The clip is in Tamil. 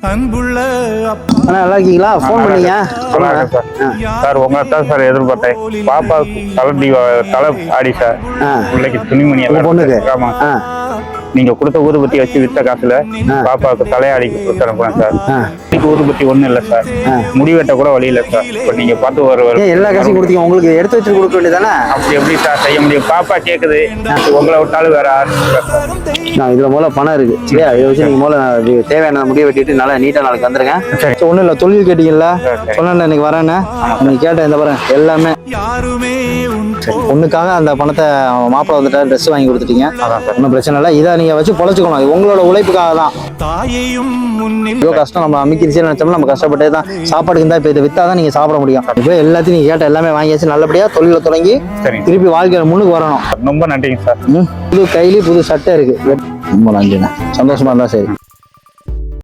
அன்புள்ள நல்லா இருக்கீங்களா? ஃபோன் பண்ணீங்க சார். உங்களை தான் சார் எதிர்பார்த்தேன். பாப்பா தலை ஆடி சார். பிள்ளைக்கு துணிமணி பொண்ணுக்கு. ஆமா. நீங்க கொடுத்த ஊதுபத்தி வச்சு வித்த காசுல பாப்பாவுக்கு தலையாடிக்கு கொடுத்து அனுப்புறேன் சார். ஊதுபத்தி ஒண்ணும் இல்ல சார், முடிவெட்ட கூட வழி இல்ல சார். இப்ப நீங்க பார்த்து ஒரு எல்லா காசையும் கொடுத்தீங்க, உங்களுக்கு எடுத்து வச்சு கொடுக்க வேண்டியதானே? அப்படி எப்படி சார் செய்ய முடியும்? பாப்பா கேக்குது, உங்களை விட்டாலும் வேற இதுல மூல பணம் இருக்கு சரியா? இதை வச்சு நீங்க மூல தேவையான முடிவு வெட்டிட்டு நல்லா நீட்டா நாளைக்கு வந்துருங்க. ஒண்ணும் இல்ல, தொழில் கேட்டீங்கல்ல, சொன்ன இன்னைக்கு வரேன்னு நீங்க கேட்ட இந்த பாருங்க எல்லாமே பொண்ணுக்காக அந்த பணத்தை மாப்பிள்ளை வந்துட்டா ட்ரெஸ் வாங்கி கொடுத்துட்டீங்க. ஒன்றும் பிரச்சனை இல்லை, இதை நீங்க வச்சு பொழைச்சுக்கணும். இது உங்களோட உழைப்புக்காக தான். ஐயோ கஷ்டம், நம்ம அமைக்கிருச்சு நினைச்சோம்னா நம்ம கஷ்டப்பட்டே தான். சாப்பாடுக்கு இருந்தா இப்போ இதை வித்தாதான் நீங்க சாப்பிட முடியும். இப்போ எல்லாத்தையும் நீங்க கேட்ட எல்லாமே வாங்கியாச்சு, நல்லபடியா தொழில தொடங்கி திருப்பி வாழ்க்கையில முன்னுக்கு வரணும். ரொம்ப நன்றிங்க சார். புது கைலி புது சட்டை இருக்கு. ரொம்ப நன்றிண்ணா, சந்தோஷமா இருந்தா சரி.